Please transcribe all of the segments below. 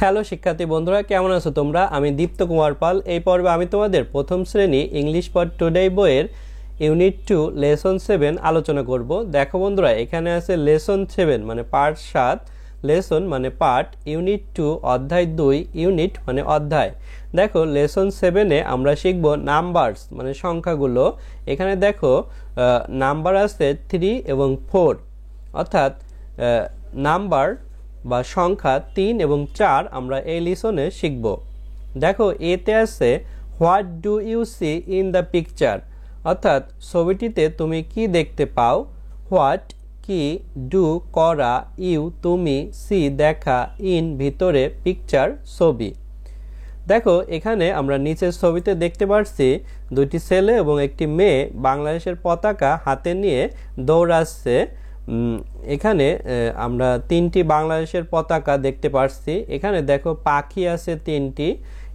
Hello শিক্ষার্থী বন্ধুরা, কেমন আছো তোমরা? আমি দীপ্ত কুমার পাল। এই পর্বে আমি তোমাদের প্রথম শ্রেণী ইংলিশ ফর টুডে বইয়ের ইউনিট 2 লেসন 7 আলোচনা করব। দেখো বন্ধুরা, এখানে আছে লেসন 7 মানে পার্ট 7, লেসন মানে পার্ট, ইউনিট 2 অধ্যায় 2, ইউনিট মানে অধ্যায়। দেখো লেসন 7-এ আমরা শিখব নাম্বারস মানে সংখ্যাগুলো। এখানে দেখো নাম্বার আছে 3 এবং 4, অর্থাৎ নাম্বার বা সংখ্যা 3 এবং 4 আমরা এই লিসনে শিখব। দেখো এতে আছে what do you see in the picture, অর্থাৎ ছবিটিতে তুমি কি দেখতে পাও। হোয়াট কি, ডু করা, ইউ তুমি, সি দেখা, ইন ভিতরে, পিকচার ছবি। দেখো এখানে আমরা নিচের ছবিতে দেখতে পাচ্ছি দুইটি ছেলে এবং একটি মেয়ে বাংলাদেশের পতাকা হাতে নিয়ে দৌড়াচ্ছে। এখানে আমরা 3টি বাংলাদেশের পতাকা দেখতে পাচ্ছি। এখানে দেখো পাখি আছে 3টি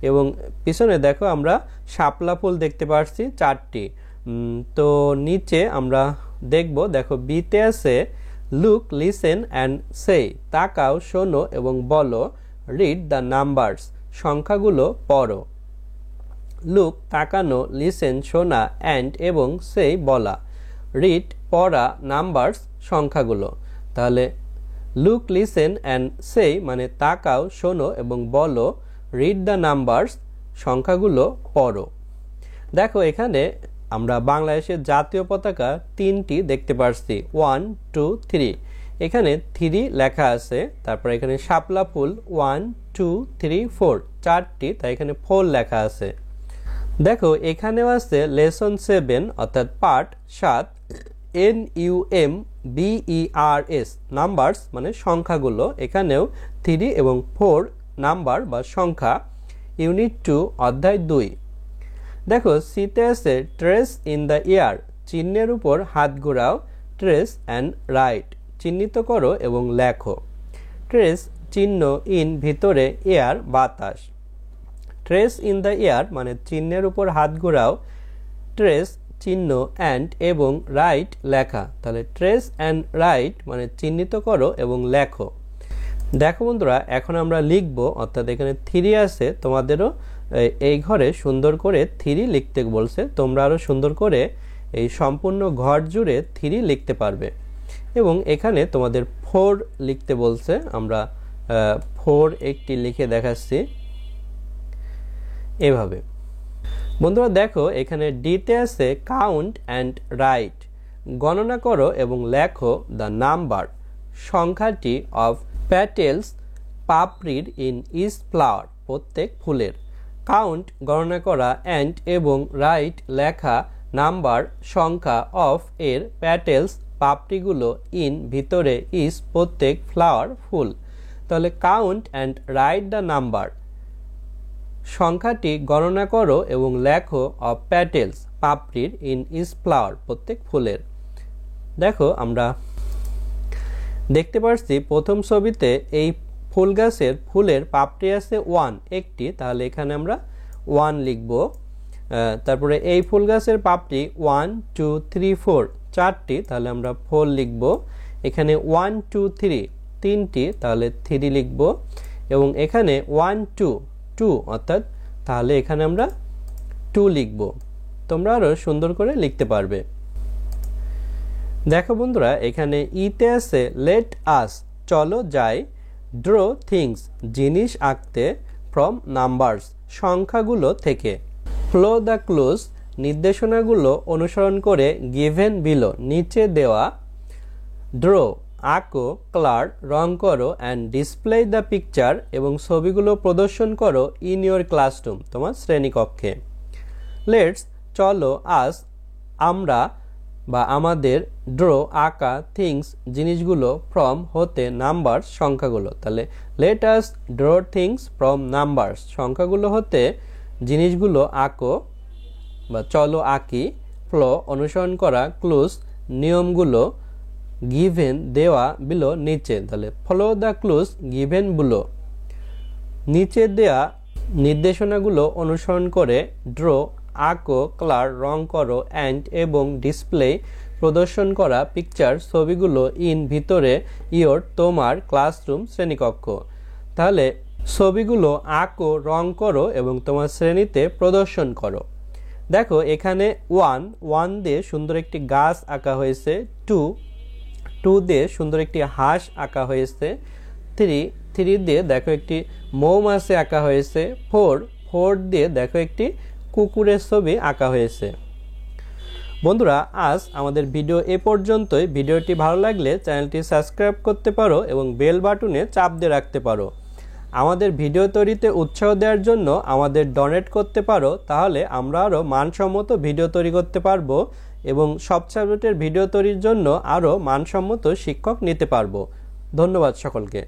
এবং পিছনে দেখো আমরা শাপলা ফুল দেখতে পাচ্ছি 4টি। তো নিচে আমরা দেখব, দেখো বিতে আছে লুক, লিসেন অ্যান্ড সে, তাকাও, শোনো এবং বলো। রিড দ্য নাম্বারস, সংখ্যাগুলো পড়ো। লুক তাকানো, লিসেন শোনা, অ্যান্ড এবং সে বলা। রিড পড়া, নাম্বারস সংখ্যাগুলো। তাহলে লুক, লিসেন অ্যান্ড সে মানে তাকাও, শোনো এবং বলো। রিড দ্য নাম্বারস সংখ্যাগুলো পড়ো। দেখো এখানে আমরা বাংলাদেশের জাতীয় পতাকা 3টি দেখতে পাচ্ছি, 1 2 3। এখানে 3 লেখা আছে, তারপর এখানে শাপলা ফুল 1 2 3 4 4টি, তাই এখানে 4 লেখা আছে। দেখো এখানেও আছে লেসন 7 অর্থাৎ পার্ট 7, NUMBERS নাম্বারস মানে সংখ্যাগুলো। এখানেও 3 এবং 4 নাম্বার বা সংখ্যা, ইউনিট 2 অধ্যায় 2। দেখো সিতে আছে ট্রেস ইন দ্য এয়ার, চিহ্নের উপর হাত ঘোরাও। ট্রেস অ্যান্ড রাইট, চিহ্নিত করো এবং লেখো। ট্রেস চিহ্ন, ইন ভিতরে, এয়ার বাতাস। ট্রেস ইন দ্য এয়ার মানে চিহ্নের উপর হাত ঘোরাও। ট্রেস চিহ্ন, অ্যান্ড এবং রাইট লেখা। তাহলে ট্রেস অ্যান্ড রাইট মানে চিহ্নিত করো এবং লেখো। দেখো বন্ধুরা, এখন আমরা লিখব, অর্থাৎ এখানে 3 আছে, তোমাদেরও এই ঘরে সুন্দর করে 3 লিখতে বলছে। তোমরা আরও সুন্দর করে এই সম্পূর্ণ ঘর জুড়ে 3 লিখতে পারবে। এবং এখানে তোমাদের 4 লিখতে বলছে, আমরা 4 একটি লিখে দেখাচ্ছি এভাবে। বন্ধুরা দেখো এখানে ডিতে আছে কাউন্ট অ্যান্ড রাইট, গণনা করো এবং লেখো দ্য নাম্বার সংখ্যাটি অফ প্যাটেলস পাপড়ির ইন ইচ ফ্লাওয়ার, প্রত্যেক ফুলের। কাউন্ট গণনা করা, অ্যান্ড এবং রাইট লেখা, নাম্বার সংখ্যা, অফ এর, প্যাটেলস পাপড়িগুলো, ইন ভিতরে, ইজ প্রত্যেক, ফ্লাওয়ার ফুল। তাহলে count and write the number সংখ্যাটি গণনা করো এবং লেখো অফ প্যাটেলস পাপড়ির, ইন ইজ ফ্লাওয়ার প্রত্যেক ফুলের। দেখো আমরা দেখতে পাচ্ছি প্রথম ছবিতে এই ফুল গাছের ফুলের পাপড়ি আছে 1 একটি, তাহলে এখানে আমরা 1 লিখব। তারপরে এই ফুল গাছের পাপড়ি 1 2 3 4 4টি, তাহলে আমরা 4 লিখব। এখানে 1 2 3 3টি, তাহলে 3 লিখব। এবং এখানে 1 2 2 অর্থাৎ তাহলে এখানে আমরা 2 লিখব। তোমরা আরো সুন্দর করে লিখতে পারবে। দেখো বন্ধুরা, এখানে ইতে আছে লেট আস, চলো যাই। ড্র থিংস, জিনিস আঁকতে। ফ্রম নাম্বারস, সংখ্যাগুলো থেকে। ফলো দ্য ক্লুজ, নির্দেশনাগুলো অনুসরণ করে। গিভেন বিলো, নিচে দেওয়া। ড্র আঁকো, কালার রং করো, অ্যান্ড ডিসপ্লে দ্য পিকচার এবং ছবিগুলো প্রদর্শন করো। ইন ইয়োর ক্লাসরুম, তোমার শ্রেণীকক্ষে। লেটস চলো, আস আমরা বা আমাদের। ড্র আঁকা, থিংস জিনিসগুলো, ফ্রম হতে, নাম্বারস সংখ্যাগুলো। তাহলে let us draw things from numbers, সংখ্যাগুলো হতে জিনিসগুলো আঁকো বা চলো আঁকি। ফ্লো অনুসরণ করা, ক্লুজ নিয়মগুলো, গিভেন দেওয়া, বিলো নিচে। তাহলে follow the clues given below, নিচে দেয়া নির্দেশনাগুলো অনুসরণ করে। ড্র আঁকো, কালার রং করো, অ্যান্ড এবং ডিসপ্লে প্রদর্শন করা, পিকচার ছবিগুলো, ইন ভিতরে, ইয়োর তোমার, ক্লাসরুম শ্রেণীকক্ষ। তাহলে ছবিগুলো আঁকো, রং করো এবং তোমার শ্রেণীতে প্রদর্শন করো। দেখো এখানে 1 দিয়ে সুন্দর একটি গাছ আঁকা হয়েছে, 2 দিয়ে সুন্দর একটি হাঁস আঁকা হয়েছে, 3 দিয়ে দেখো একটি মৌমাছি আঁকা হয়েছে, 4 দিয়ে দেখো একটি কুকুরের ছবি আঁকা হয়েছে। বন্ধুরা আজ আমাদের ভিডিও এ পর্যন্তই। ভিডিওটি ভালো লাগলে চ্যানেলটি সাবস্ক্রাইব করতে পারো এবং বেল বাটনে চাপ দিয়ে রাখতে পারো। আমাদের ভিডিও তৈরিতে উৎসাহ দেওয়ার জন্য আমাদের ডোনেট করতে পারো, তাহলে আমরা আরও মানসম্মত ভিডিও তৈরি করতে পারবো এবং সব সাবজেক্টের ভিডিও তৈরির জন্য আরও মানসম্মত শিক্ষক নিতে পারবো। ধন্যবাদ সকলকে।